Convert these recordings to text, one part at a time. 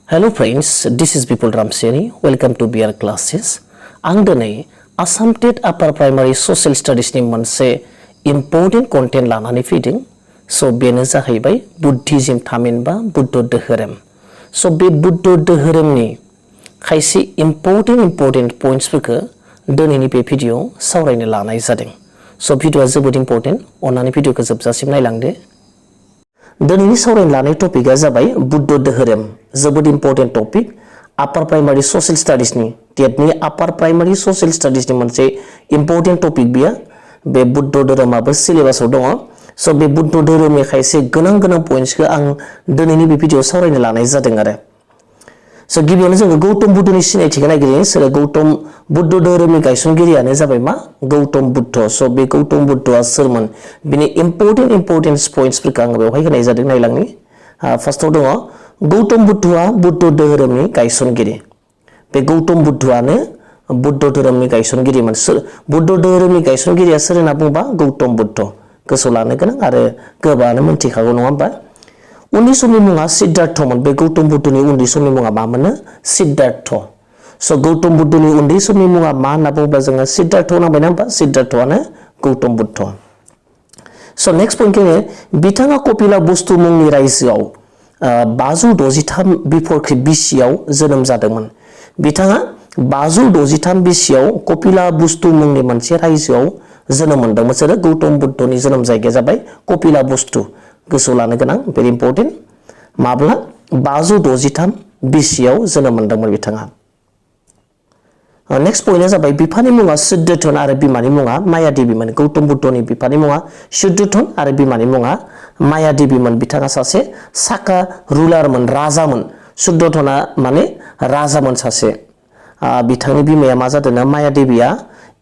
Hello friends, this is Bipul Ramchiary. Welcome to B.Ed classes. आं दिनै Assam TET Upper Primary Social Studies नि मोनसे important content लानानै फैदों. So बेनो जाहैबाय Buddhism थामहिनबा बुद्ध धोरोम. So बे बुद्ध धोरोमनि खायसे important points फोरखौ दिनैनि बे भिडिअ सावरायनो लानाय जादों. So भिडिअआ जोबोद important. अन्नानै भिडिअखौ जोबजासिम नायलांदो. दिनैनि सावरायनो लानाय टपिकआ जाबाय बुद्ध धोरोम. जोबोद important topic. Upper Primary Social Studies नि टेटनि Upper Primary Social Studies नि मोनसे important topic बियो. बे बुद्ध धोरोमाबो सिलेबासाव दङ. So बे बुद्ध धोरोमनि खायसे गोनां pointsखौ आं दिनैनि बे भिडिअ सावरायनो लानाय जादों आरो. So गिबियावनो जोङो गौतम बुद्धनि सिनायथिखौ नागिरनो सोर गौतम बुद्ध धोरोमनि गायसनगिरियानो जाबाय मा गौतम बुद्ध. So बे गौतम बुद्धआ सोरमोन बिनि important pointsफोरखौ आं बेवहाय होनाय जादों नायलांनि. फार्स्टआव दङ गौतम बुद्धआ बुद्ध धोरोमनि गायसनगिरि. बे गौतम बुद्धआनो बुद्ध धोरोमनि गायसनगिरिमोन. बुद्ध धोरोमनि गायसनगिरिया सोर होनना बुंबा गौतम बुद्ध. गोसोआव लानो गोनां आरो गोबाङानो मिथिखागौ नङा होमबा? उन्दै समनि मुङा सिद्धार्थमोन. बे गौतम बुद्धनि उन्दै समनि मुङा मामोन? सिद्धार्थ. स' गौतम बुद्धनि उन्दै समनि मुङा मा होनना बुङोब्ला जोङो सिद्धार्थ नांबाय ना होमबा? सिद्धार्थआनो गौतम बुद्ध. स' नेक्स्ट पइन्टखौ बिथाङा कपिला बुस्तु मुंनि रायजोआव 563 बिफर बिसियाव जोनोम जादोंमोन. बिथाङा 563 बिसियाव कपिला बुस्तु मुंनि मोनसे रायजोआव जोनोम मोनदोंमोन. सोर गौतम बुद्धनि जोनोम जायगाया जाबाय कपिला बुस्तु. गोसोआव लानो गोनां भेरि इम्पर्टेन्ट. माब्ला 563 बिसियाव जोनोम मोनदोंमोन बिथाङा. नेक्स्ट पइन्टआ जाबाय बिफानि मुङा सिद्धार्थन आरो बिमानि मुङा माया देबीमोन. गौतम बुद्धनि बिफानि मुङा सिद्धार्थन आरो बिमानि मुङा माया देबीमोन. बिथाङा सासे साका रुलारमोन, राजामोन. सिद्धार्थना माने राजामोन सासे. बिथांनि बिमाया मा जादोंनो माया देबीया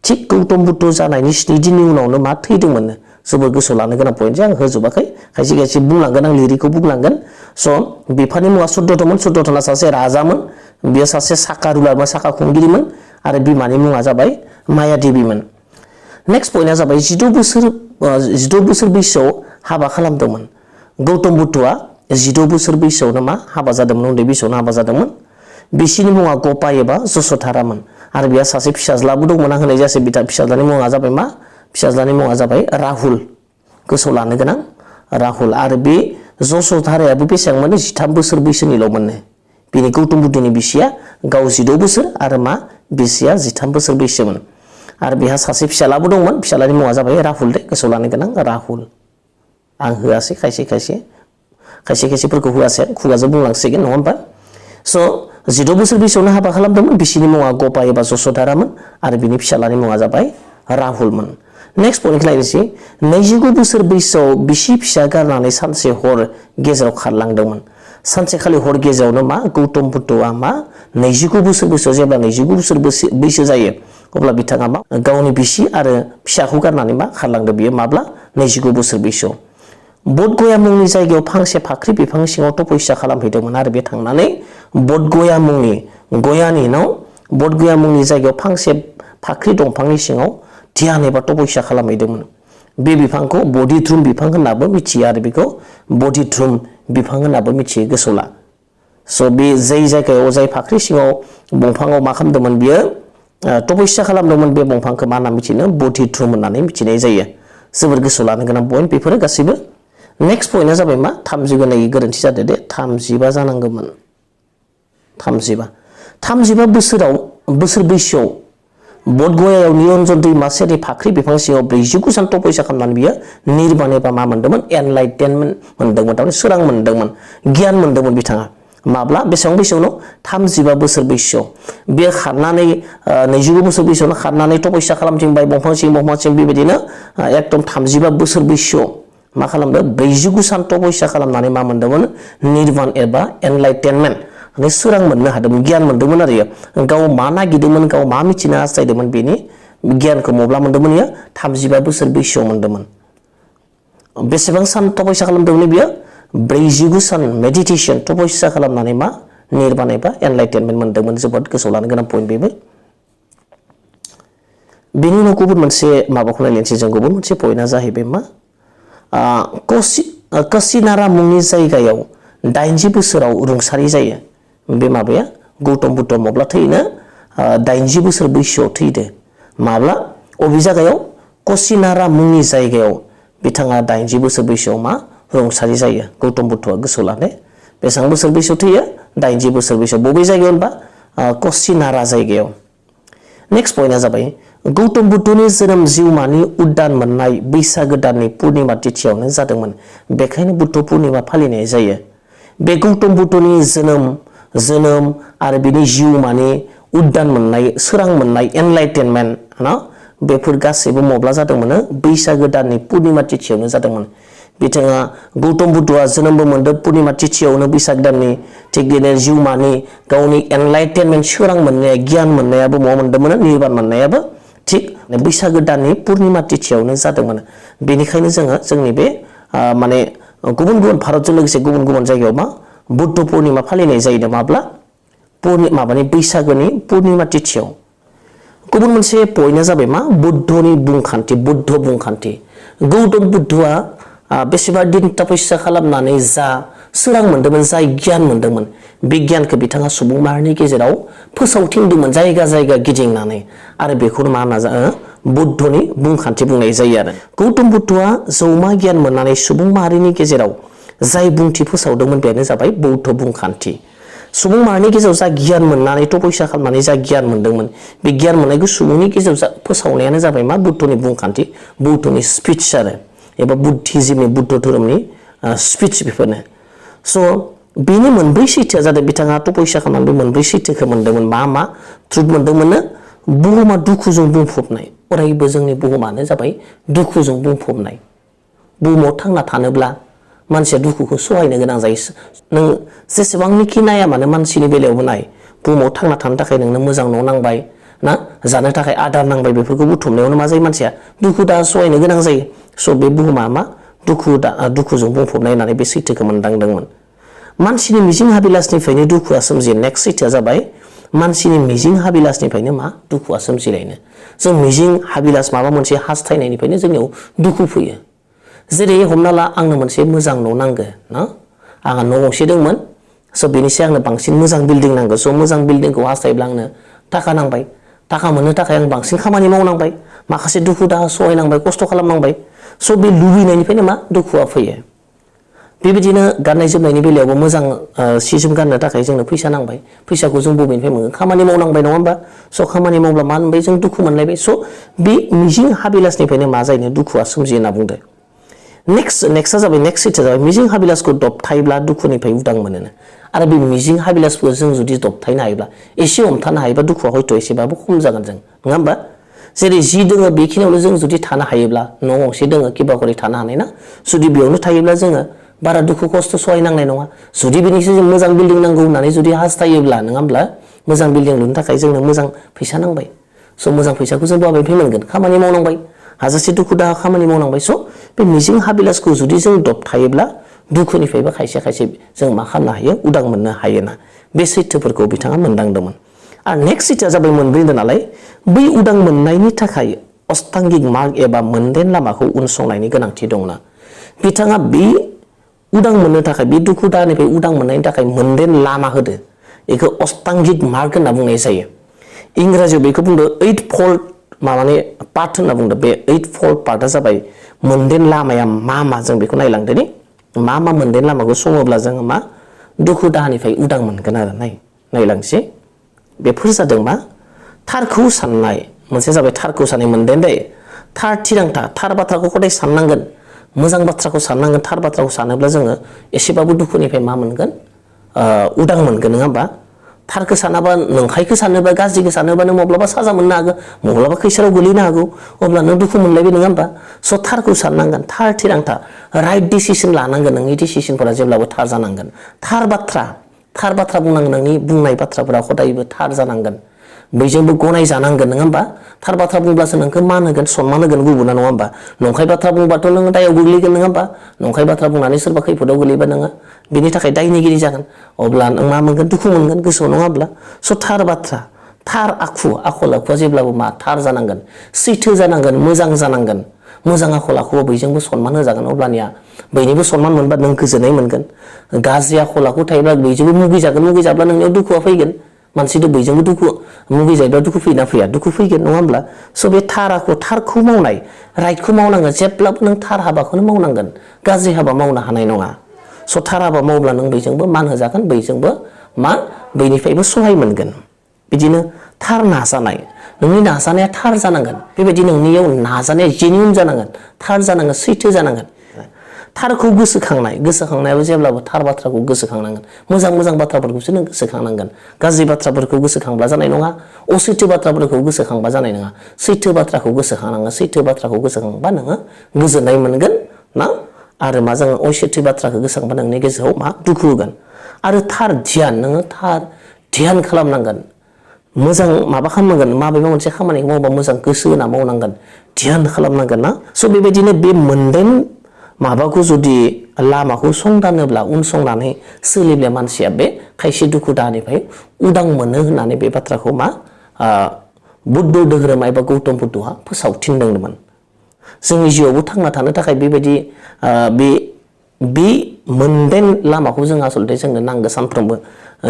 थिग गौतम बुद्ध जानायनि 7 दिननि उनावनो मा थैदोंमोन. जोबोर गोसोआव लानो गोनां पइन्ट आं होजोबाखै. खायसे बुंलांगोन, आं लिरिकखौ बुंलांगोन. स' बिफानि मुङा सिद्धार्थमोन. सिद्धार्थना सासे राजामोन. बियो सासे साका रुलारमोन, साका खुंगिरिमोन. आरो बिमानि मुङा जाबाय माया देबीमोन. नेक्स्ट पइन्टआ जाबाय 16 बोसोर बैसोआव हाबा खालामदोंमोन. गौतम बुद्धआ 16 बोसोर बैसोआवनो मा हाबा जादोंमोन, उन्दै बैसोआवनो हाबा जादोंमोन. बिसिनि मुङा गपा एबा जसधारामोन. आरो बिहा सासे फिसाज्लाबो दंमोन. आं होनाय जायासै. फिसाज्लानि मुङा जाबाय मा? फिसाज्लानि मुङा जाबाय राहुल. गोसोआव लानो गोनां राहुल. आरो बे जसधारायाबो बेसेबां मोनो? 13 बोसोर बैसोनिल' मोनो. बेनि गौतम बुद्धनि बिसिया गाव 16 बोसोर आरो मा बिसिया 13 बोसोर बैसोमोन. आरो बेहा सासे फिसालाबो दंमोन. फिसालानि मुङा जाबाय राहुल. दे गोसोआव लानो गोनां राहुल. आं होआसै खायसेफोरखौ होआसै. खुगाजों बुंलांसिगोन नङा होमबा? स' 16 बोसोर बैसोआवनो हाबा खालामदोंमोन. बिसिनि मुङा गपा एबा जसधारामोन. आरो बिनि फिसालानि मुङा जाबाय राहुलमोन. नेक्स्ट पइन्टखौ नायनोसै. 29 बोसोर बैसोआव बिसि फिसा गारनानै सानसे हर गेजेराव खारलांदोंमोन. सानसेखालि हर गेजेरावनो मा गौतम बुद्धआ मा 29 बोसोर बैसोआव जेब्ला 29 बोसोर बैसो जायो अब्ला बिथाङा मा गावनि बिसि आरो फिसाखौ गारनानै मा खारलांदों. बियो माब्ला? 29 बोसोर बैसोआव. बदगया मुंनि जायगायाव फांसे फाख्रि बिफांनि सिङाव तपस्या खालामहैदोंमोन. आरो बे थांनानै बदगया मुंनि जायगायाव फांसे फाख्रि दंफांनि सिङाव ध्यान एबा तपस्या खालामहैदोंमोन. बे बिफांखौ बधिध्रुम बिफां होननाबो मिथियो आरो बेखौ बधिध्रुम बिफां होननाबो मिथियो. गोसोआव ला. स' बे जाय जायगायाव जाय फाख्रि सिङाव दंफाङाव मा खालामदोंमोन बियो तपस्या खालामदोंमोन. बे दंफांखौ मा होनना मिथिनो? बधिध्रुम होननानै मिथिनाय जायो. जोबोर गोसोआव लानो गोनां पइन्ट बेफोरो गासैबो. नेक्स्ट पइन्टआ जाबाय मा? 30 नै गोरोन्थि जादो दे. 35 जानांगौमोन. 35 बोसोर बैसोआव बदगयायाव निरन्जन दैमा सेरनि फाख्रि बिफां सिङाव 49 सान तपस्या खालामनानै बियो निर्बाण एबा मा मोनदोंमोन? एनलाइटेनमेन्ट मोनदोंमोन. थारमाने सोरां मोनदोंमोन, गियान मोनदोंमोन बिथाङा. माब्ला? बेसेबां बैसोआवनो? 35 बोसोर बैसोआव. बेयो खारनानै 29 बोसोर बैसोआवनो खारनानै तपस्या खालामथिंबाय दंफां सिं बेबायदिनो एकदम 35 बोसोर बैसोआव मा खालामदों? 49 सान तपस्या खालामनानै मा मोनदोंमोन? निर्बाण एबा एनलाइटेनमेन्ट माने सोरां मोननो हादोंमोन, गियान मोनदोंमोन आरो गाव मा नागिरदोंमोन, गाव मा मिथिनो हास्थायदोंमोन बेनि गियानखौ मब्ला मोनदोंमोन? 35 बोसोर बैसोआव मोनदोंमोन. बेसेबां सान तपस्या खालामदोंमोन बियो? 49 सान मेडिटेसन तपस्या खालामनानै मा निर्बाण एबा एनलाइटेनमेन्ट मोनदोंमोन. जोबोद गोसोआव लानो गोनां पइन्ट बेबो. बेनि उनाव गुबुन मोनसे माबाखौ नायनोसै जों. गुबुन मोनसे पइन्टआ जाहैबाय मा? कसिनारा मुंनि जायगायाव 80 बोसोराव रुंसारि जायो. बे माबाया गौतम बुद्ध माब्ला थैनो 80 बोसोर बैसोआव थैदो माब्ला अबे जायगायाव कसिनारा मुंनि जायगायाव बिथाङा 80 बोसोर बैसोआव मा रुंसारि जायो गौतम बुद्धआ गोसोआव लादो बेसेबां बोसोर बैसोआव थैयो 80 बोसोर बैसोआव बबे जायगायाव होनबा कसिनारा जायगायाव नेक्स्ट पॉइंटआ जाबाय गौतम बुद्धनि जोनोम जिउमानि उदान मोननाय बैसागो दाननि पूर्णिमा तिथियावनो जादोंमोन बेखायनो बुद्ध पूर्णिमा फालिनाय जायो बे गौतम बुद्धनि जोनोम आरो बिनि जिउमानि उदान मोननाय सोरां मोननाय एनलाइटेनमेन्ट ना बेफोर गासैबो मब्ला जादोंमोन बैसागो दाननि पूर्णिमा तिथियावनो जादोंमोन बिथाङा गौतम बुद्धआ जोनोमबो मोनदों पूर्णिमा तिथियावनो बैसाग दाननि थिग बिदिनो जिउमानि गावनि एनलाइटेनमेन्ट सोरां मोननाया गियान मोननायाबो मा मोनदोंमोन निर्बान मोननायाबो थिग बैसागो दाननि पूर्णिमा तिथियावनो जादोंमोन बेनिखायनो जोङो जोंनि बे माने गुबुन गुबुन भारतजों लोगोसे गुबुन गुबुन जायगायाव मा बुद्ध पूर्णिमा फालिनाय जायो माब्ला माबानि बैसागोनि पूर्णिमा तिथियाव गुबुन मोनसे पॉइंटआ जाबाय मा बुद्धनि बुंखान्थि बुद्ध बुंखान्थि गौतम बुद्धआ बेसेबा दिन तपस्या खालामनानै जा सोरां मोनदोंमोन जाय गियान मोनदोंमोन बे गियानखौ बिथाङा सुबुं माहारिनि गेजेराव फोसावथिंदोंमोन जायगा जायगा गिदिंनानै आरो बेखौनो मा होनना बुद्धनि बुंखान्थि बुंनाय जायो आरो गौतम बुद्धआ जौमा गियान मोननानै सुबुं माहारिनि गेजेराव जाय बुंथि फोसावदोंमोन बेनो जाबाय बौद्ध बुंखान्थि सुबुं माहारिनि गेजेराव जा गियान मोननानै तपस्या खालामनानै जा गियान मोनदोंमोन बे गियान मोननायखौ सुबुंनि गेजेराव फोसावनायानो जाबाय मा बुद्धनि बुंखान्थि बौद्धनि स्पिच आरो एबा बुद्धिज्मनि बुद्ध धोरोमनि स्पिच बेफोरनो स' बेनि मोनब्रै सैथोआ जादों बिथाङा तपस्या खालामनानै मोनब्रै सैथोखौ मोनदोंमोन मा ट्रुथ मोनदोंमोन बुहुमा दुखुजों बुंफबनाय अरायबो जोंनि बुहुमानो जाबाय दुखुजों बुंफबनाय बुहुमाव थांना थानोब्ला मानसिया दुखुखौ सहायनो गोनां जायो नों जेसेबांनिखि नाया मानो मानसिनि बेलायावबो नाय बुहुमाव थांना थानो थाखाय नोंनो मोजां न' नांबाय ना जानो थाखाय आदार नांबाय बेफोरखौ बुथुमनायावनो मा जायो मानसिया दुखु दाहा सहायनो गोनां जायो स' बे बुहुमा मा दुखुजों बुंफबनाय होननानै बे सैथोखौ मोनदांदोंमोन मानसिनि मिजिं हाबिलासनिफ्रायनो दुखुआ सोमजियो नेक्स्ट सैथोआ जाबाय मानसिनि मिजिं हाबिलासनिफ्रायनो मा दुखुआ सोमजिलायनो जों मिजिं हाबिलास माबा मोनसे हास्थायनायनिफ्रायनो जोंनियाव दुखु फैयो जेरै हमना ला आंनो मोनसे मोजां न' नांगौ ना आंहा न' गंसे दंमोन स' बेनिसाय आंनो बांसिन मोजां बिल्डिं नांगौ स' मोजां बिल्डिंखौ हास्थायब्ला आंनो थाखा नांबाय थाखा मोननो थाखाय आं बांसिन खामानि मावनांबाय माखासे दुखु दाहा सहायनांबाय खस्थ' खालामनांबाय स' बे लुबैनायनिफ्रायनो मा दुखुआ फैयो बेबायदिनो गाननाय जोमनायनि बेलायावबो मोजां सि जोम गाननो थाखाय जोंनो फैसा नांबाय फैसाखौ जों बबेनिफ्राय मोनो खामानि मावनांबाय नङा होमबा स' खामानि मावब्ला मा मोनबाय जों दुखु मोनलायबाय स' बे मिजिं हाबिलासनिफ्रायनो मा जायो दुखुआ सोमजियो होनना बुंदों नेक्स्टआ जाबाय नेक्स्ट सैथोआ जाबाय मिजिं हाबिलासखौ दबथायोब्ला दुखुनिफ्राय उदां मोनो आरो बे मिजिं हाबिलासखौ जों जुदि दबथायनो हायोब्ला एसे हमथानो हायोबा दुखुआ हयथ' एसेबाबो खम जागोन जों नङा होमबा जेरै जि दोङो बेखिनियावनो जों जुदि थानो हायोब्ला न' गंसे दोङो किबा करि थानो हानाय ना जुदि बेयावनो थायोब्ला जोङो बारा दुखु खस्थ' सहायनांनाय नङा जुदि बेनिसो जों मोजां बिल्डिं नांगौ होननानै जुदि हास्थायोब्ला नङा होमब्ला मोजां बिल्डिं लुनो थाखाय जोंनो मोजां फैसा नांबाय स' मोजां फैसाखौ जों बबेनिफ्राय मोनगोन खामानि मावनांबाय हाजासे दुखु दाहा खामानि मावनांबाय स' बे मिजिं हाबिलासखौ जुदि जों दबथायोब्ला दुखुनिफ्रायबो खायसे जों मा खालामनो हायो उदां मोननो हायोना बे सैथोफोरखौ बिथाङा मोनदांदोंमोन आरो नेक्स्ट सैथोआ जाबाय मोनब्रै नालाय बै उदां मोननायनि थाखाय अष्टांगिक मार्ग एबा मोनदेन लामाखौ उनसंनायनि गोनांथि दंना बिथाङा बे उदां मोननो थाखाय बे दुखु दाहानिफ्राय उदां मोननायनि थाखाय मोनदेन लामा होदो बेखौ अष्टांगिक मार्ग होनना बुंनाय जायो इंराजियाव बेखौ बुंदों 8 फोल्ड माने पाथ होनना बुंदों बे 8 फोल्ड पाथआ जाबाय मोनदेन लामाया मा जों बेखौ नायलांदो नी मा मोनदेन लामाखौ सङोब्ला जोङो मा दुखु दाहानिफ्राय उदां मोनगोन आरो नायलांसै बेफोर जादों मा थारखौ साननाय मोनसे जाबाय थारखौ साननाय मोनदेन दै थार थिरांथा थार बाथ्राखौ खदाय साननांगोन मोजां बाथ्राखौ साननांगोन थार बाथ्राखौ सानोब्ला जोङो एसेबाबो दुखुनिफ्राय मा मोनगोन उदां मोनगोन नङा होमबा थारखौ सानाबा नंखायखौ सानोबा गाज्रिखौ सानोबा नों माब्लाबा साजा मोननो हागौ माब्लाबा खैसाराव गोलैनो हागौ अब्ला नों दुखु मोनलायबाय नङा होमबा स' थारखौ साननांगोन थार थिरांथा राइट डिसिसन लानांगोन नोंनि डिसिसनफोरा जेब्लाबो थार जानांगोन थार बाथ्रा बुंनांगोन नोंनि बुंनाय बाथ्राफोरा हदायबो थार जानांगोन बयजोंबो गनाय जानांगोन नङा होमबा थार बाथ्रा बुंब्लासो नोंखौ मान होगोन सनमान होगोन गुबुना नङा होमबा नंखाय बाथ्रा बुंबाथ' नोङो दायाव गोग्लैगोन नङा होमबा नंखाय बाथ्रा बुंनानै सोरबा खैफोदाव गोलैबा नोङो बिनि थाखाय दायनिगिरि जागोन अब्ला नों मा मोनगोन दुखु मोनगोन गोसोआव नङा होमब्ला स' थार बाथ्रा थार आखल आखुआ जेब्लाबो मा थार जानांगोन सैथो जानांगोन मोजां जानांगोन मोजां आखल आखुआव बयजोंबो सन्मान होजागोन अब्लानिया बयनिबो सन्मान मोनबा नों गोजोननाय मोनगोन गाज्रि आखल आखु थायोब्ला बयजोंबो मुगैजाब्ला नोंनियाव दुखुआ फैगोन मानसिथ' बयजोंबो दुखु मुगैजायोब्ला दुखु फैना फैया दुखु फैगोन नङा होमब्ला स' बे थारखौ मावनाय राइटखौ मावनांगोन जेब्लाबो नों थार हाबाखौनो मावनांगोन गाज्रि हाबा मावनो हानाय नङा स' थार हाबा मावब्ला नों बयजोंबो मान होजागोन बयजोंबो बयनिफ्रायबो सहाय मोनगोन बिदिनो थार नाजानाय नोंनि नाजानाया थार जानांगोन बेबायदि नोंनियाव नाजानाया जेन्युइन जानांगोन थार जानांगोन सैथो जानांगोन थारखौ गोसोखांनायाबो जेब्लाबो थार बाथ्राखौ गोसोखांनांगोन मोजां बाथ्राफोरखौसो नों गोसोखांनांगोन गाज्रि बाथ्राफोरखौ गोसोखांब्ला जानाय नङा असैथो बाथ्राफोरखौ गोसोखांबा जानाय नङा सैथो बाथ्राखौ गोसोखांनांगोन सैथो बाथ्राखौ गोसोखांबा नोङो गोजोननाय मोनगोन ना आरो मा जोङो असैथो बाथ्राखौ गोसोखांबा नोंनि गोसोआव मा दुखु होगोन आरो थार ध्यान नोङो थार ध्यान खालामनांगोन मोजां माबा खालामनांगोन माबेबा मोनसे खामानिखौ मावबा मोजां गोसो होना मावनांगोन ध्यान खालामनांगोन ना स' बेबायदिनो बे मोनदाइन माबाखौ जुदि लामाखौ संदानोब्ला उनसंनानै सोलिब्ला मानसिया बे खायसे दुखु दाहानिफ्राय उदां मोनो होननानै बे बाथ्राखौ बुद्ध धोरोमा एबा गौतम बुद्धआ फोसावथिनदोंमोन जोंनि जिउआवबो थांना थानो थाखाय बेबायदि बे मोनदाइन लामाखौ जों आसलथे जोंनो नांगौ सानफ्रोमबो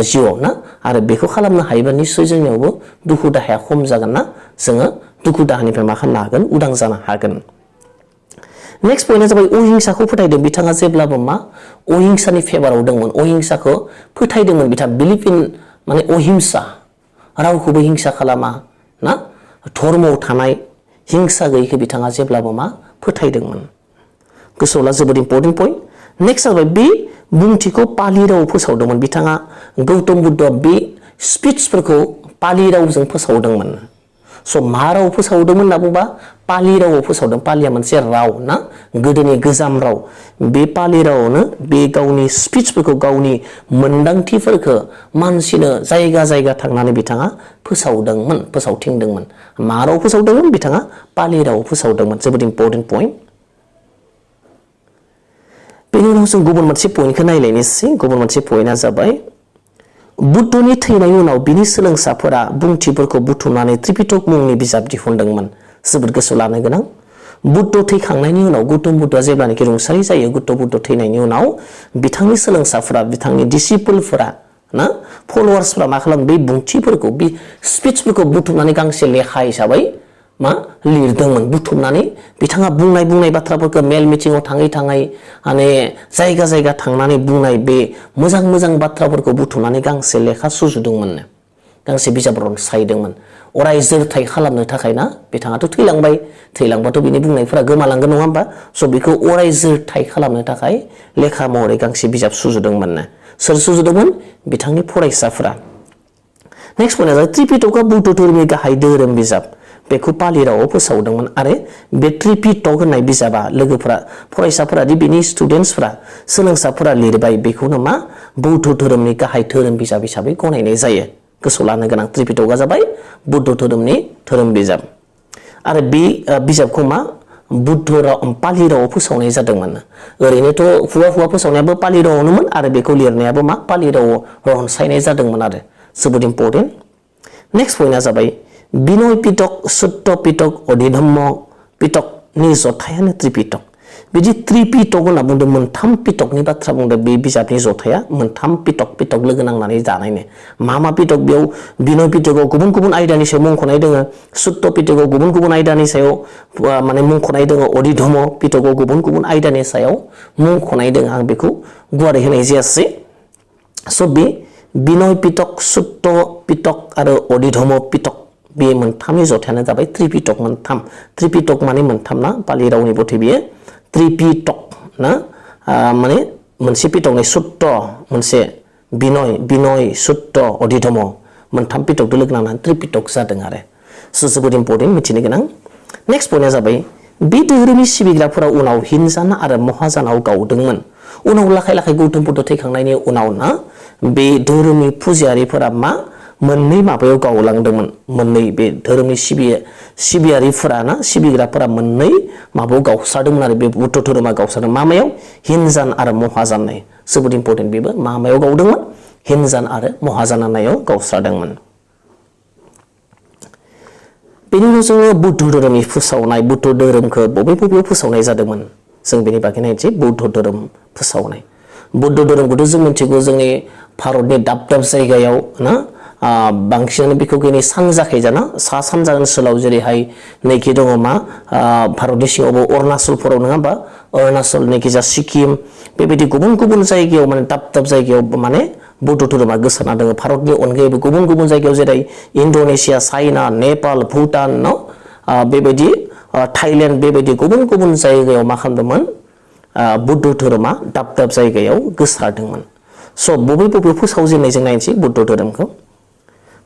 जिउआव ना आरो बेखौ खालामनो हायोबा निश्चय जोंनियावबो दुखु दाहाया खम जागोन ना जोङो दुखु दाहानिफ्राय मा खालामनो हागोन उदां जानो हागोन नेक्स्ट पइन्टआ जाबाय अहिंसाखौ फोथायदों बिथाङा जेब्लाबो अहिंसानि फेभाराव दंमोन अहिंसाखौ फोथायदोंमोन बिथाङा बिलिभ इन अहिंसा रावखौबो हिंसा खालामा ना धर्मआव थानाय हिंसा गैयैखौ बिथाङा जेब्लाबो फोथायदोंमोन गोसोआव ला जोबोद इम्पर्टेन्ट पइन्ट नेक्स्ट जाबाय बे बुंथिखौ पालि राव फोसावदोंमोन बिथाङा गौतम बुद्धआ बे स्पिचफोरखौ पालि रावजों फोसावदोंमोन स' मा राव फोसावदोंमोन होनना बुंबा पालि रावआव फोसावदों पालिया मोनसे राव ना गोदोनि गोजाम राव बे पालि रावआवनो बे गावनि स्पिचफोरखौ गावनि मोनदांथिफोरखौ मानसिनो जायगा थांनानै बिथाङा फोसावथिंदोंमोन मा राव फोसावदोंमोन बिथाङा पालि राव फोसावदोंमोन जोबोद इम्पर्टेन्ट पइन्ट बेनि उनाव जों गुबुन मोनसे पइन्टखौ नायलायनोसै गुबुन मोनसे पइन्टआ जाबाय बुद्धनि थैनायनि उनाव बिनि सोलोंसाफोरा बुंथिफोरखौ बुथुमनानै त्रिपिटक मुंनि बिजाब दिहुनदोंमोन जोबोद गोसोआव लानो गोनां बुद्ध थैखांनायनि उनाव गौतम बुद्धआ जेब्लानाखि रुंसारि जायो गौतम बुद्ध थैनायनि उनाव बिथांनि सोलोंसाफोरा बिथांनि डिसिपलफोरा ना फलोवार्सफोरा मा खालामो बे बुंथिफोरखौ बे स्पिचफोरखौ बुथुमनानै गांसे लेखा हिसाबै लिरदोंमोन बुथुमनानै बिथाङा बुंनाय बाथ्राफोरखौ मेल मिटिङाव थाङै माने जायगा थांनानै बुंनाय बे मोजां बाथ्राफोरखौ बुथुमनानै गांसे लेखा सुजुदोंमोन गांसे बिजाब रनसायदोंमन अराय जोरथाय खालामनो थाखाय ना बिथाङाथ' थैलांबाथ' बिनि बुंनायफोरा गोमालांगोन नङा होमबा स' बेखौ अराय जोरथाय खालामनो थाखाय लेखा महरै गांसे बिजाब सुजुदोंमोन सोर सुजुदोंमोन बिथांनि फरायसाफोरा नेक्स्ट पइन्टआ जाबाय त्रिपिटकआ बुद्ध धोरोमनि गाहाय धोरोम बिजाब बेखौ पालि रावआव फोसावदोंमोन आरो बे त्रिपिटक होननाय बिजाबा फरायसाफोरा बिनि स्टुडेन्टसफोरा सोलोंसाफोरा लिरबाय बेखौनो बौद्ध धोरोमनि गाहाय धोरोम बिजाब हिसाबै गनायनाय जायो गोसोआव लानो गोनां त्रिपिटकआ जाबाय बुद्ध धोरोमनि धोरोम बिजाब आरो बे बिजाबखौ पालि रावआव फोसावनाय जादोंमोन ओरैनोथ' हुवा फोसावनायाबो पालि रावआवनोमोन आरो बेखौ लिरनायाबो पालि रावआव रनसायनाय जादोंमोन आरो जोबोद इम्पर्टेन्ट नेक्स्ट पइन्टआ जाबाय बिनय पिटक सुत्त पिटक अधिधम्म पिटकनि जथायानो त्रिपिटक बिदि त्रिपिटक होनना बुंदों मोनथाम पिटकनि बाथ्रा बुंदों बे बिजाबनि जथाया मोनथाम पिटक लोगो नांनानै दानायनो मा पिटक बेयाव बिनय पिटकआव गुबुन आयदानि सायाव मुंख'नाय दङ सुत्त पिटकआव गुबुन आयदानि सायाव मुंख'नाय दङ अधिधम्म पिटकआव गुबुन आयदानि सायाव मुंख'नाय दङ आं बेखौ गुवारै होनाय जायासै स' बे बिनय पिटक सुत्त पिटक आरो अधिधम्म पिटक बे मोनथामनि जथायानो जाबाय त्रिपिटक त्रिपिटक माने मोनथाम ना पालि रावनि मथे बेयो त्रिपिटक ना माने मोनसे पिटकनि सुत्त मोनसे बिनय सुत्त अधिधम्म मोनथाम पिटकजों लोगो नांनानै त्रिपिटक जादों आरो जोबोद इम्पर्टेन्ट मिथिनो गोनां नेक्स्ट पइन्टआ जाबाय बे धोरोमनि सिबिग्राफोरा उनाव हिनजान आरो महाजानाव गावदोंमोन उनाव लाखाय गौतम बुद्ध थैखांनायनि उनाव ना बे धोरोमनि फुजियारिफोरा मोननै माबायाव गावलांदोंमोन मोननै बे धोरोमनि सिबियारिफोरा ना सिबिग्राफोरा मोननै माबायाव गावसारदोंमोन आरो बे बुद्ध धोरोमा गावसारदों मायाव हिनजान आरो महाजान जोबोद इम्पर्टेन्ट बेबो मायाव गावदोंमोन हिनजान आरो महाजान होननायाव गावस्रादोंमोन बेनि उनाव जोङो बुद्ध धोरोमनि फोसावनाय बुद्ध धोरोमखौ बबेयाव फोसावनाय जादोंमोन जों बेनि बागै नायनोसै बुद्ध धोरोम फोसावनाय बुद्ध धोरोमखौथ' जों मिथिगौ जोंनि भारतनि दाब दाब जायगायाव ना बांसिनानो बेखौ गैनि सानजाखैजाना सा सानजा ओनसोलाव जेरैहाय नैखि दङ मा भारतनि सिङावबो अरुणाचलफोराव नङा होमबा अरुणाचल नैखिजा सिक्किम बेबायदि गुबुन गुबुन जायगायाव माने दाब दाब जायगायाव माने बुद्ध धोरोमा गोसारना दङ भारतनि अनगायैबो गुबुन गुबुन जायगायाव जेरै इण्ड'नेसिया चाइना नेपाल भुटान न बेबायदि थाइलेण्ड बेबायदि गुबुन गुबुन जायगायाव मा खालामदोंमोन बुद्ध धोरोमा दाब दाब जायगायाव गोसारदोंमोन स' बबे फोसावजेननाय जों नायनोसै बुद्ध धोरोमखौ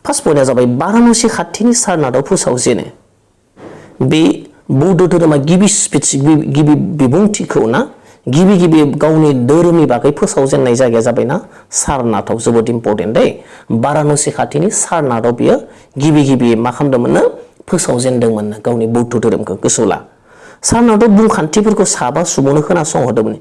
फार्स्ट पइन्टआ जाबाय बाराणसि खाथिनि सारनाथआव फोसावजेनो बे बौद्ध धोरोमा गिबि बिबुंथिखौ ना गिबि गावनि धोरोमनि बागै फोसावजेननाय जायगाया जाबायना सारनाथआव जोबोद इम्पर्टेन्ट दै बाराणसि खाथिनि सारनाथआव बियो गिबि मा खालामदोंमोननो फोसावजेनदोंमोन गावनि बौद्ध धोरोमखौ गोसोआव ला सारनाथआव बुंखान्थिफोरखौ साबा सुबुंनो खोनासंहोदोंमोन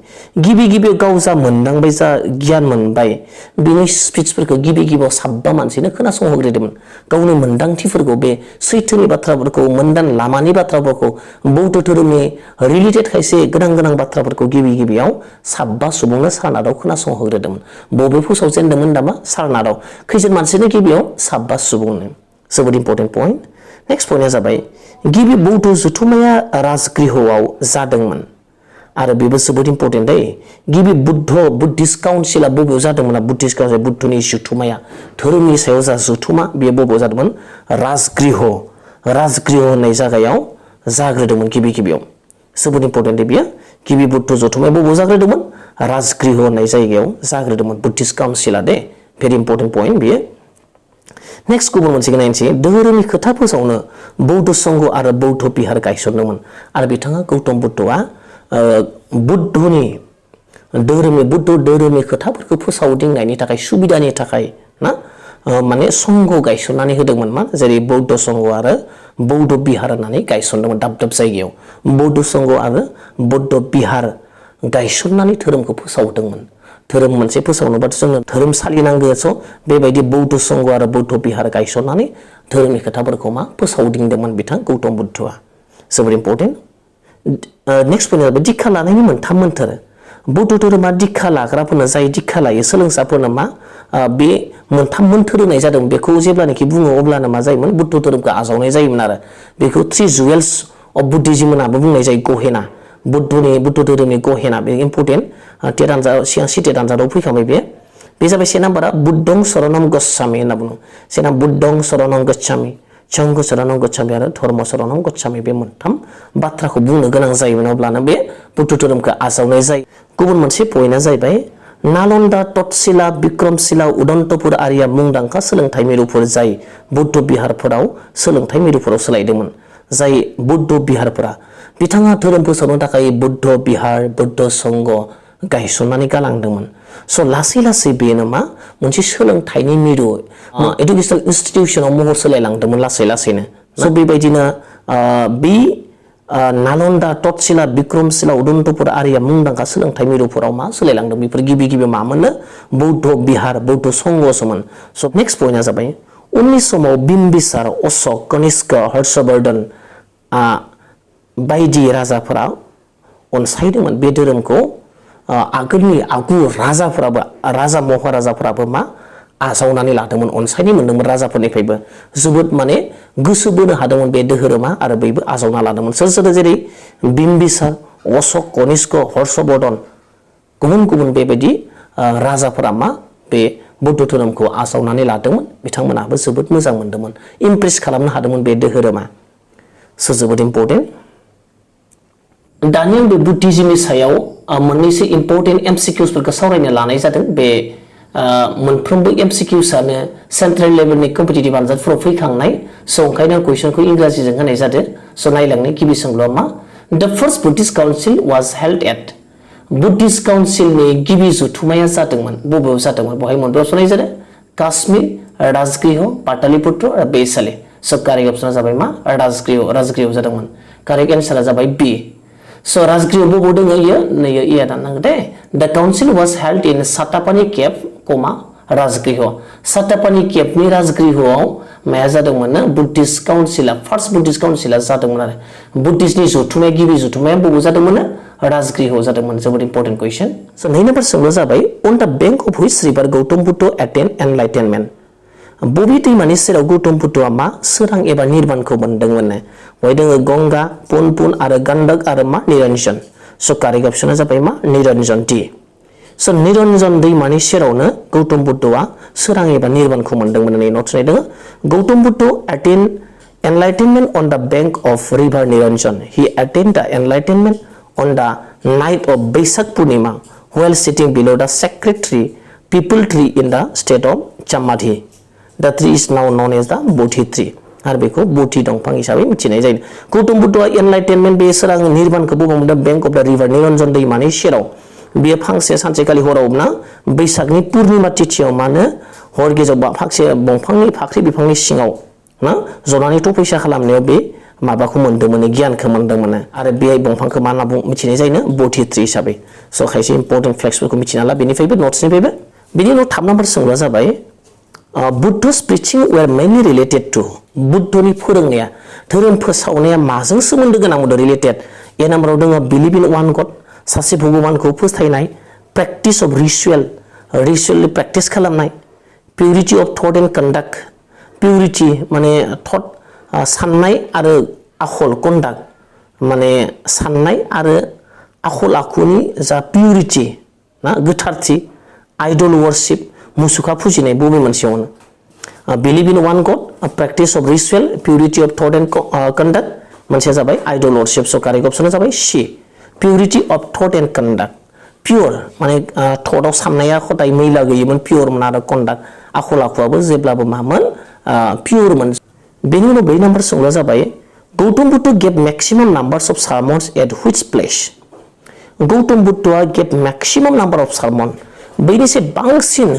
गिबि गाव जा मोनदांबाय जा गियान मोनबाय बिनि स्पिचफोरखौ गिबियाव साबा मानसिनो खोनासंहोग्रोदोंमोन गावनि मोनदांथिफोरखौ बे सैथोनि बाथ्राफोरखौ मोनदां लामानि बाथ्राफोरखौ बौद्ध धोरोमनि रिलेटेड खायसे गोनां बाथ्राफोरखौ गिबियाव साबा सुबुंनो सारनाथआव खोनासंहोग्रोदोंमोन बबे फोसावजेनदोंमोन नामा सारनाथआव खैजोन मानसिनो गिबियाव साबा सुबुंनो जोबोद इम्पर्टेन्ट पइन्ट नेक्स्ट पइन्टआ जाबाय गिबि बौद्ध जथुमाया राजगृहआव जादोंमोन आरो बेबो जोबोद इम्पर्टेन्ट दै गिबि बुद्धिस्ट काउन्सिला बबेयाव जादोंमोन बुद्धिस्ट काउन्सिल बुद्धनि जथुमाया धोरोमनि सायाव जा जथुमा बेयो बबेयाव जादोंमोन राजगृह होननाय जायगायाव जाग्रोदोंमोन गिबियाव जोबोद इम्पर्टेन्ट बेयो गिबि बुद्ध जथुमाया बबेयाव जाग्रोदोंमोन राजगृह होननाय जायगायाव जाग्रोदोंमोन बुद्धिस्ट काउन्सिला दे भेरि इम्पर्टेन्ट पइन्ट बेयो नेक्स्ट गुबुन मोनसेखौ नायनोसै धोरोमनि खोथा फोसावनो बौद्ध संघ आरो बौद्ध बिहार गायसनदोंमोन आरो बिथाङा गौतम बुद्धआ बुद्ध धोरोमनि खोथाफोरखौ फोसावदिंनायनि थाखाय सुबिदानि थाखाय ना माने संघ गायसननानै होदोंमोन मा जेरै बौद्ध संघ आरो बौद्ध बिहार होननानै गायसनदोंमोन दाब दाब जायगायाव बौद्ध संघ आरो बौद्ध बिहार गायसननानै धोरोमखौ फोसावदोंमोन धोरोम मोनसे फोसावनोबाथ' जोंनो धोरोमसालि नांगौ स' बेबायदि बौद्ध संघ आरो बौद्ध बिहार गायसननानै धोरोमनि खोथाफोरखौ मा फोसावदिंदोंमोन बिथां गौतम बुद्धआ जोबोद इम्पर्टेन्ट नेक्स्ट पइन्टआ जाबाय दिक्षा लानायनि मोनथाम मोन्थोर बौद्ध धोरोमा दिक्षा लाग्राफोरनो जाय दिक्षा लायो सोलोंसाफोरनो मा बे मोनथाम मोन्थोर होनाय जादों बेखौ जेब्लानाखि बुङो अब्लानो मा जायोमोन बुद्ध धोरोमखौ आजावनाय जायोमोन आरो बेखौ 3 जुवेल्स अफ बुद्धिज्म होननाबो बुंनाय जायो गहेना बुद्ध धोरोमनि गहेना बे इम्पर्टेन्ट टेट आनजादाव सिगां सिटेट आनजादाव फैखांबाय बे जाबाय से नाम्बारा बुद्धं शरणं गच्छामि होनना बुङो से नाम बुद्धं शरणं गच्छामि संघ शरणं गच्छामि आरो धर्म शरणं गच्छामि बे मोनथाम बाथ्राखौ बुंनो गोनां जायोमोन अब्लानो बे बुद्ध धोरोमखौ आजावनाय जायो गुबुन मोनसे पइन्टआ जाहैबाय नालन्दा तक्षशिला विक्रमशिला उदन्तपुर आरिया मुंदांखा सोलोंथाइ मिरुफोर जाय बुद्ध बिहारफोराव सोलोंथाइ मिरुफोराव सोलायदोंमोन जाय बुद्ध बिहारफोरा बिथाङा धोरोम फोसावनो थाखाय बुद्ध बिहार बुद्ध संघ गायसननानै गालांदोंमोन स' लासै बेनो मा मोनसे सोलोंथाइनि मिरु एडुकेसनेल इनस्टिटिउसनाव महर सोलायलांदोंमोन लासैनो स' बेबायदिनो बे नालन्दा तक्षशिला विक्रमशिला उदन्तपुर आरिया मुंदांखा सोलोंथाइ मिरुफोराव मा सोलायलांदों बेफोर गिबि मामोननो बौद्ध बिहार बौद्ध संघसोमोन स' नेक्स्ट पइन्टआ जाबाय उननि समाव बिम्बिसार अशक कनिष्क हर्षवर्धन बायदि राजाफोरा अनसायदोंमोन बे धोरोमखौ आगोलनि आगु राजा महाराजाफोराबो मा आजावनानै लादोंमोन अनसायनाय मोन्दोंमोन राजाफोरनिफ्रायबो जोबोद माने गोसो बोनो हादोंमोन बे धोरोमा आरो बयबो आजावना लादोंमोन सोर जेरै बिम्बिसार अशक कनिष्क हर्षवर्धन गुबुन बेबायदि राजाफोरा मा बे बौद्ध धोरोमखौ आजावनानै लादोंमोन बिथांमोनाबो जोबोद मोजां मोन्दोंमोन इमप्रेस खालामनो हादोंमोन बे धोरोमा जोबोद इम्पर्टेन्ट दानिया बे बुद्धिज्मनि सायाव मोननैसो इम्पर्टेन्ट एमसिकिउसफोरखौ सावरायनो लानाय जादों बे मोनफ्रोमबो एमसिकिउसआनो सेन्ट्रेल लेभेलनि कम्पिटिटिभ आनजादफोराव फैखांनाय स' ओंखायनो आं कुइसनखौ इंराजिजों होनाय जादों स' नायलांनाय गिबि सोंलुआ मा the first Buddhist council was held at Buddhist काउन्सिलनि गिबि जथुमाया जादोंमोन बबेयाव जादोंमोन बहाय मोनब्रैयाव सोनाय जादों काश्मीर राजगृह पाटलिपुत्र आरो बेसाले स' कारेक्ट अपसना जाबाय मा राजगृह जादोंमोन कारेक्ट एन्सारा जाबाय बी स' राजगृह बबेयाव दङ इयो नैयो इया दाननांगौ दे the council was held in Saptaparni cave Rajgriha Saptaparni केपनि राजगृहआव माया जादोंमोन बुद्धिस्ट काउन्सिला फार्स्ट बुद्धिस्ट काउन्सिला जादोंमोन आरो बुद्धिस्टनि जथुमाया गिबि जथुमाया बबे जादोंमोन राजगृहआव जादोंमोन जोबोद इम्पोर्टेन्ट क्वेश्चन स' 9 नाम्बार सोंलुआ जाबाय on the bank of which river Gautam Buddha attain enlightenment बबे दैमानि सेराव गौतम बुद्धआ मा सोरां एबा निर्बाणखौ मोनदोंमोन बहाय दोङो गंगा पुनपुन आरो गंडक आरो मा निरंजन स' कारेक्ट अपसना जाबाय मा निरंजन डी स' निरंजन दैमानि सेरावनो गौतम बुद्धआ सोरां एबा निर्बाणखौ मोनदोंमोन होननानै नोट्स होनाय दोङो Gautam Buddha attain enlightenment on the bank of river Niranjan he attain the enlightenment on the night of Baisak Purnima while sitting below the sacred tree, people tree in the state of Chamadhi. The tree is now known as the Bodhi tree. आरो बेखौ बोधि दंफां हिसाबै मिथिनाय जायो गौतम बुद्धआ एनलाइटेनमेन्ट बे सोरां निर्बाणखौ बबाव मोनदों बेंक अफ द रिभार निरंजन दैमानि सेराव बेयो फांसे सानसेखालि हरावना बैसागनि पुर्णिमा तिथियाव मानो हर गेजेराव फांसे दंफांनि फाख्रि बिफांनि सिङाव ना जनानै तपस्या खालामनायाव बे माबाखौ मोनदोंमोन गियानखौ मोनदोंमोन आरो बे दंफांखौ मा होनना मिथिनाय जायो बोधि ट्री हिसाबै स' खायसे इम्पोर्टेन्ट फेक्ट्सफोरखौ मिथिना ला बेनिफ्रायबो नट्सनिफ्रायबो बिनि उनाव 3 नाम्बार सोंलुआ जाबाय बुद्ध's preaching were mainly related to बुद्धनि फोरोंनाया धोरोम फोसावनाया माजों सोमोन्दो गोनां मोन रिलेटेड ए नाम्बाराव दङ बिलिभ इन वान गड सासे भगबानखौ फोथायनाय प्रेक्टिस अफ रिचुएल प्रेक्टिस खालामनाय पिउरिटि अफ थट एन्ड कन्डाक्ट पिउरिटि माने थट साननाय आरो आखल कन्डाक्ट माने साननाय आरो आखल आखुनि जा पिउरिटि ना गोथारथि आइडल वर्शिप मुसुखा फुजिनाय बबे मोनसेयावनो believe in one god practice of ritual purity of thought and conduct मोनसेया जाबाय आइडल वर्शिप स' कारेक्ट अपसना जाबाय C purity of thought and conduct पियर माने थटआव साननाया खदाय मैला गैयैमोन पियरमोन आरो कन्डाक्ट आखल आखुआबो जेब्लाबो मामोन पियरमोन बेनि उनाव 4 नाम्बार सोंलुआ जाबाय Gautam Buddha gave maximum numbers of sermons at which place Gautam बुद्धआ gave maximum number of sermon बैनिसे बांसिन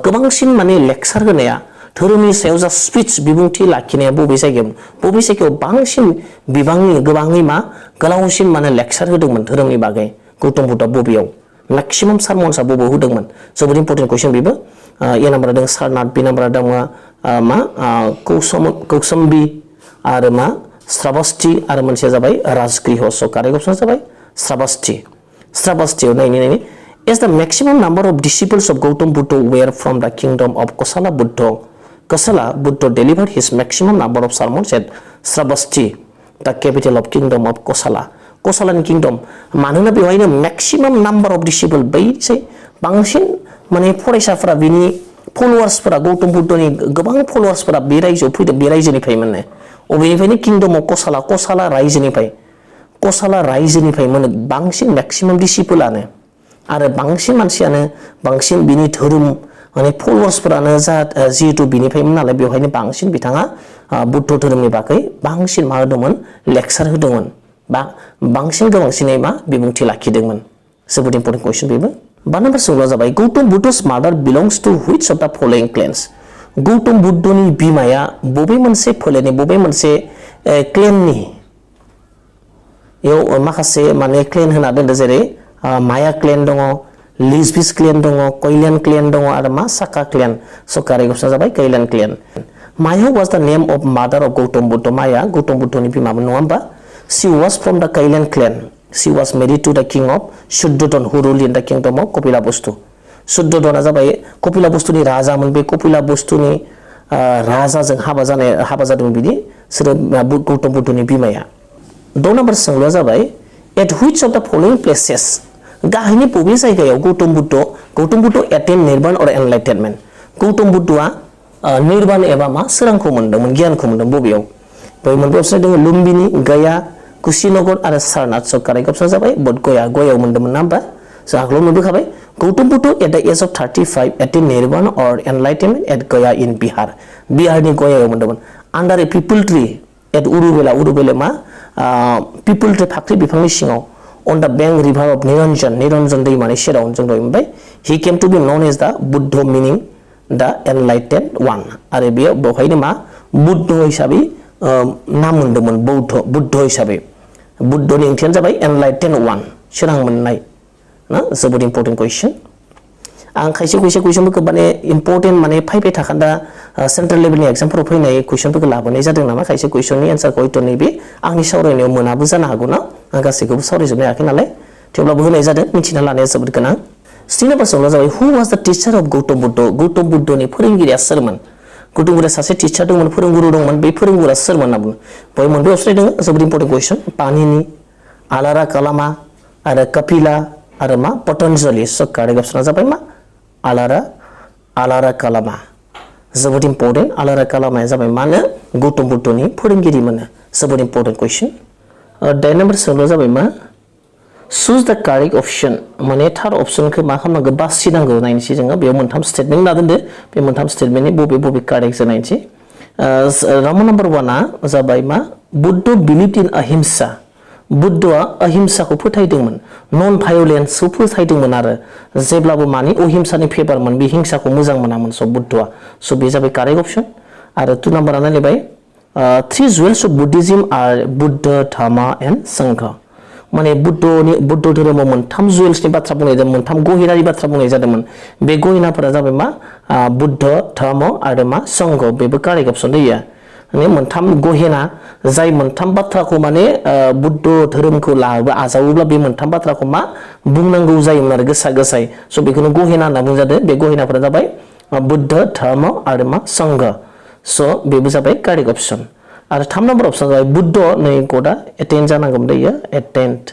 गोबांसिन माने लेक्चार होनाया धोरोमनि सायाव जा स्पीच बिबुंथि लाखिनाया बबे जायगायाव बांसिन बिबांनि गोबाङै मा गोलावसिन माने लेक्चार होदोंमोन धोरोमनि बागै गौतम बुद्धआ बबेयाव मैक्सिमम सार्मन्सआ बबेयाव होदोंमोन जोबोद इम्पोर्टेन्ट क्वेश्चन बेबो ए नाम्बारा दङ सारनाथ बी नाम्बारा दङ मा कौसम्बी आरो मा श्रावस्ती आरो मोनसेया जाबाय राजगृह स' कारेक्ट अपसना जाबाय श्रावस्तीयाव नायनि as the maximum number of disciples of Gautam Buddha were from the kingdom of Kosala Buddha delivered his maximum number of sermons at Sravasti, the capital of kingdom of Kosalan kingdom मानोना बेवहायनो maximum number of disciples बै बांसिन माने फरायसाफोरा बिनि फलोवार्सफोरा गौतम बुद्धनि गोबां फलोवार्सफोरा बे रायजोआव फैदों बे रायजोनिफ्राय मोननो अबेनिफ्रायनो किंडम अफ कसाला रायजोनिफ्राय मोनो बांसिन मैक्सिमाम डिसिपलानो आरो बांसिन मानसियानो बांसिन बिनि धोरोम माने फलोवार्सफोरानो जिहेतु बिनिफ्रायमोन नालाय बेवहायनो बांसिन बिथाङा बुद्ध धोरोमनि बागै बांसिन मा होदोंमोन लेक्चार होदोंमोन बा बांसिन गोबांसिनै मा बिबुंथि लाखिदोंमोन जोबोद इम्पोर्टेन्ट क्वेश्चन बेबो 5 नाम्बार सोंलुआ जाबाय Gautam बुद्ध's mother belongs to which of the following clans Gautam बुद्धनि बिमाया बबे मोनसे फोलेरनि बबे मोनसे क्लेननि याव माखासे माने क्लेन होना दोनदो जेरै माया क्लेन दङ लिजबिस क्लेन दङ कल्याण क्लेन दङ आरो मा साका क्लेन स' कारेक्ट अपसना जाबाय कल्याण क्लेन माया वाज द नेम अफ मादार अफ गौतम बुद्ध माया गौतम बुद्धनि बिमामोन नङा होमबा she was from the Kalyan clan she was married to the king of Shuddhodana हु ruled in the kingdom of कपिलाबस्तु शुद्धोधना जाबाय कपिलाबस्तुनि राजामोन बे कपिलाबस्तुनि राजाजों हाबा जादोंमोन बिदि सोरो गौतम बुद्धनि बिमाया 2 नाम्बार सोंलुआ जाबाय एट व्हिच अफ द फलोइंग प्लेसेस गाहायनि बबे जायगायाव गौतम बुद्ध एटेन निर्बाण और एनलाइटेनमेन्ट गौतम बुद्धआ निर्बाण एबा मा सोरांखौ मोनदोंमोन गियानखौ मोनदों बबेयाव बै मोनबा अपसन दङ लुम्बिनी गया कुशीनगर आरो सारनाथ स' कारेक्ट अपसन जाबाय गयाव मोनदोंमोन ना होमबा जों आगोलाव नुबोखाबाय Gautam Buddha at the age of 35 attain nirvana और एनलाइटेनमेन्ट एट गया इन बिहारनि गयायाव मोनदोंमोन आन्डार ए पिपल ट्री एट उरुबेला मा पिपल ट्री फाख्रि बिफांनि सिङाव on the bank river of Niranjan दैमानि सेराव जों दहाय मोनबाय he came to be known as the Buddha meaning the enlightened one आरो बेयाव बेवहायनो मा बुद्ध हिसाबै नाम मोनदोंमोन बुद्ध हिसाबै बुद्धनि ओंथियानो जाबाय enlightened one सोरां मोननाय ना जोबोद इम्पोर्टेन्ट क्वेश्चन आं खायसे कुइसनफोरखौ माने इम्पोर्टेन्ट माने फैबाय थाखान्दा सेन्ट्रेल लेभेलनि एग्जामफोराव फैनाय कुइसनफोरखौ लाबोनाय जादों नामा खायसे कुइसननि एन्सारखौ हयथ' नैबे आंनि सावरायनायाव मोनाबो जानो हागौ ना आं गासैखौबो सावरायजोबनो हायाखै नालाय थेवब्लाबो होनाय जादों मिथिना लानाया जोबोद गोनां 3 नाम्बार सोंनाया जाबाय हु वाज द टीचार अफ गौतम बुद्ध गौतम बुद्धनि फोरोंगिरिया सोरमोन गौतम बुद्धआ सासे टीचार दंमोन फोरोंगुरु दंमोन बे फोरोंगुरुआ सोरमोन होनना बुङो बय मोनबे अपसन दङ जोबोद इम्पोर्टेन्ट कुइसन पानिनि आलारा कालामा आरो कपिला आरो मा पतंजलि स कारेक्ट अपसना जाबाय मा आलारा कालामा जोबोद इम्पोर्टेन्ट आलारा कालामाया जाबाय मानो गौतम बुद्धनि फोरोंगिरि मोनो जोबोद इम्पोर्टेन्ट कुइसन 10 नाम्बार सोंनाया जाबाय मा चुज द कारेक्ट अपसन माने थार अपसनखौ मा खालामनांगौ बासिनांगौ नायनोसै जोङो बेयाव मोनथाम स्टेटमेन्ट लादों दे बे मोनथाम स्टेटमेन्टनि बबे कारेक्ट जों नायनोसै राउन्ड नाम्बार 1 जाबाय मा बुद्ध बिलिभड इन अहिंसा बुद्धआ अहिंसाखौ फोथायदोंमोन नन भायोलेन्सखौ फोथायदोंमोन आरो जेब्लाबो मानि अहिंसानि फेभारमोन बे हिंसाखौ मोजां मोनामोन स बुद्धआ स बे जाबाय कारेक्ट अपसन आरो 2 नाम्बारा नायलायबाय 3 jewels of Buddhism are Buddha, Dhamma and Sangha माने बुद्ध धोरोमाव मोनथाम जुवेल्सनि बाथ्रा बुंनाय जादों मोनथाम गहेनानि बाथ्रा बुंनाय जादोंमोन बे गहेनाफोरा जाबाय मा बुद्ध धर्म आरो मा संघ बेबो कारेक्ट अपसन दैया माने मोनथाम गहेना जाय मोनथाम बाथ्राखौ माने बुद्ध धोरोमखौ लाबा आजावोब्ला बे मोनथाम बाथ्राखौ मा बुंनांगौ जायोमोन आरो गोसा-गोसायै स बेखौनो गहेना होनना बुंजादों बे गहेनाफोरा जाबाय बुद्ध धर्म आरो मा संघ स बेबो जाबाय कारेक्ट अपसन आरो 3 नाम्बार अपसन जाबाय बुद्ध नै गदा एटेन्ड जानांगौमोन दैया एटेन्ड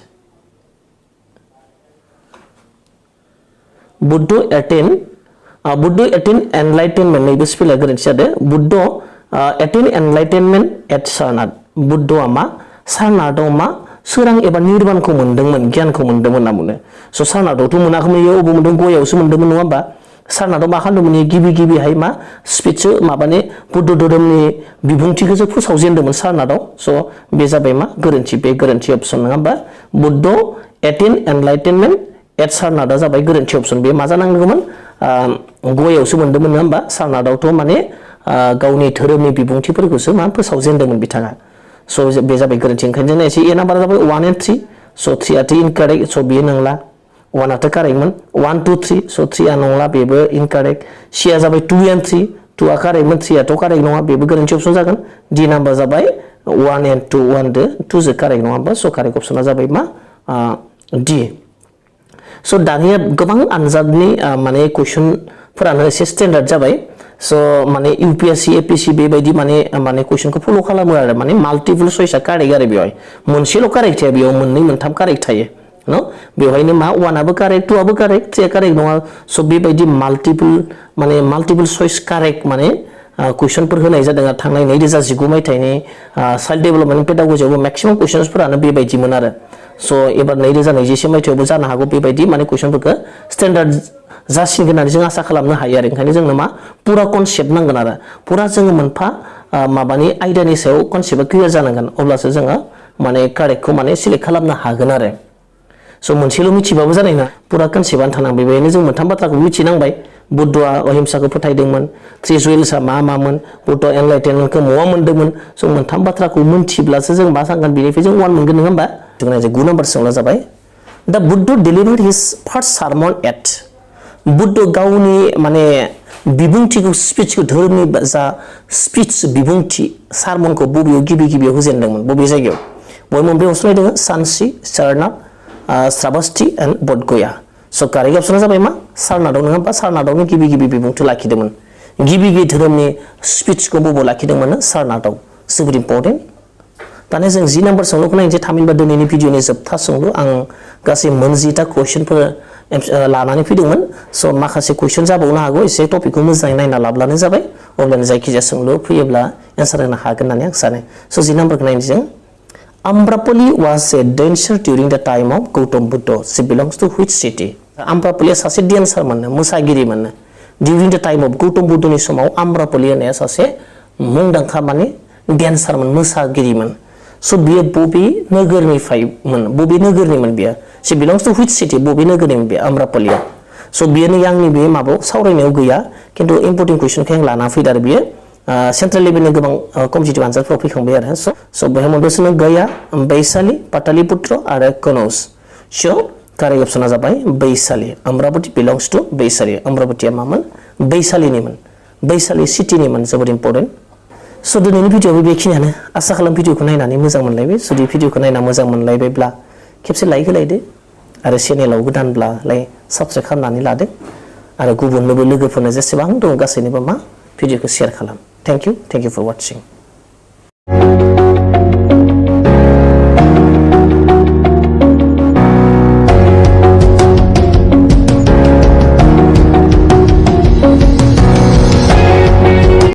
बुद्ध एटेन्ड एनलाइटेनमेन्ट नैबे स्पेलिंआ गोरोन्थि जादों बुद्ध एटेन्ड एनलाइटेनमेन्ट एट सारनाथ बुद्धआ मा सारनाथआव मा सोरां एबा निर्बाणखौ मोनदोंमोन गियानखौ मोनदोंमोन होनना बुङो स सारनाथआवथ' मोनाखैमोन इयो अबाव मोनदों गयावसो मोनदोंमोन नङा होमबा सारनाथआव मा खालामदोंमोन गिबिहाय मा स्पिचसो माबाने बुद्ध धोरोमनि बिबुंथिखौसो फोसावजेनदोंमोन सारनाथआव स बे जाबाय मा गोरोन्थि अपसन नङा होमबा बुद्ध एटेन्ड एनलाइटेनमेन्ट एट सारनाथआ जाबाय गोरोन्थि अपसन बे मा जानांगौमोन गयावसो मोनदोंमोन नङा होमबा सारनाथआवथ' माने गावनि धोरोमनि बिबुंथिफोरखौसो मा फोसावजेनदोंमोन बिथाङा स बे जाबाय गोरोन्थि ओंखायनो जों एसे ए नाम्बारा जाबाय 1 and 3 स 3 आथ' इनकारेक्ट स बेयो नंला 1 आथ' कारेक्टमोन 1 2 3 स 3 आ नंला बेबो इनकारेक्ट C आ जाबाय 2 and 3 2 आ कारेक्टमोन 3 आथ' कारेक्ट नङा बेबो गोरोन्थि अपसन जागोन D नाम्बार जाबाय 1 and 2 1 दो 2 जो कारेक्ट नङा होमबा स कारेक्ट अपसना जाबाय मा D स दानिया गोबां आनजादनि माने कुइसनफोरानो एसे स्टेन्डार्ड जाबाय स माने UPSC APSC बेबायदि माने कुइसनखौ फल' खालामो आरो माने माल्टिपल चॉइसआ कारेक्ट आरो बेवहाय मोनसेल' कारेक्ट थाया बेयाव मोननै मोनथाम कारेक्ट थायो न बेवहायनो मा 1 आबो कारेक्ट 2 आबो कारेक्ट 3 आ कारेक्ट नङा स बेबायदि माल्टिपल चॉइस कारेक्ट माने कुइसनफोर होनाय जादों आरो थांनाय 2019 मायथाइनि चाइल्ड डेभेलपमेन्ट पेडागजियावबो मैक्सिमाम कुइसन्सफोरानो बेबायदिमोन आरो स एबार 2021 मायथाइयावबो जानो हागौ बेबायदि माने कुइसनफोरखौ स्टेन्डार्ड जासिगोन होननानै जों आसा खालामनो हायो आरो ओंखायनो जोंनो मा पुरा कनसेप्ट नांगोन आरो पुरा जोङो मोनफा माबानि आयदानि सायाव कनसेप्टआ क्लियार जानांगोन अब्लासो जोङो माने कारेक्टखौ माने सिलेक्ट खालामनो हागोन आरो स मोनसेल' मिथिबाबो जानाय नङा पुरा कनसेप्टआनो थानांबाय बेनो जों मोनथाम बाथ्राखौ मिथिनांबाय बुद्धआ अहिंसाखौ फोथायदोंमोन 3 जुवेल्सआ मामोन बुद्ध एनलाइटेनमेन्टखौ महा मोनदोंमोन स मोनथाम बाथ्राखौ मिथिब्लासो जों मा सानगोन बेनिफ्राय जों 1 मोनगोन नङा होमबा जोंना 9 नाम्बार सोंनाया जाबाय the Buddha delivered his first sermon at Bodh गावनि माने बिबुंथिखौ स्पिचखौ धोरोमनि जा स्पिच बिबुंथि सार्मनखौ बबेयाव गिबियाव होजेनदोंमोन बबे जायगायाव बय मोनब्रै अपसन दङ सानसि सारनाथ श्रावस्ती एन्ड बडगया स कारेक्ट अपसना जाबाय मा सारनाथआव नङा होमबा सारनाथआवनो गिबि बिबुंथि लाखिदोंमोन गिबि धोरोमनि स्पिचखौ बबेयाव लाखिदोंमोन सारनाथआव जोबोद इम्पोर्टेन्ट दानिया जों 10 नाम्बार सोंलुखौ नायनोसै थामहिनबा दिनैनि भिडिअनि जोबथा सोंलु आं गासै 10टा कुइसनफोर लानानै फैदोंमोन स माखासे कुइसन जाबावनो हागौ एसे टपिकखौ मोजाङै नायना लाब्लानो जाबाय अब्लानो जायखिजाया सोंलु फैयोब्ला एन्सार होनो हागोन होननानै आं सानो स 10 नाम्बारखौ नायनोसै जों Amrapali was a dancer during the time of Gautam Buddha. She belongs to which city? Amrapali सासे dancerमोन मोसागिरिमोन during the time of Gautam Buddha नि समाव Amrapali होननाया सासे मुंदांखा माने dancerमोन मोसागिरिमोन स बियो बबे नोगोरनिफ्रायमोन बबे नोगोरनिमोन बियो she belongs to which city बबे नोगोरनिमोन बियो Amrapaliया स बियो नै आंनि बे माबायाव सावरायनायाव गैया खिन्थु इम्पोर्टेन्ट कुइसनखौ आं लाना फैदों आरो बियो सेन्ट्रेल लेभेलनि गोबां कम्पिटिटिभ आनजादफोराव फैखांबाय आरो स बेहाय मोनदोंसोनो गया बैशाली पाटलिपुत्र आरो कनौज स कारेक्ट अपसना जाबाय बैसालि अमरावती बिलंग्स टू बैसालि अमरावतीया मामोन बैसालिनिमोन बैसालि सिटिनिमोन जोबोद इम्पोर्टेन्ट स' दिनैनि भिडिअ'आबो बेखिनियानो आसा खालाम भिडिअ'खौ नायनानै मोजां मोनलायबाय जुदि भिडिअ'खौ नायना मोजां मोनलायबायब्ला खेबसे लाइक होलायदो आरो चेनेलाव गोदानब्ला साबस्क्राइब खालामनानै लादो आरो गुबुननोबो लोगोफोरनो जेसेबां दं गासैनोबो मा भिडिअ'खौ शेयार खालाम थेंक इउ फर वाचिं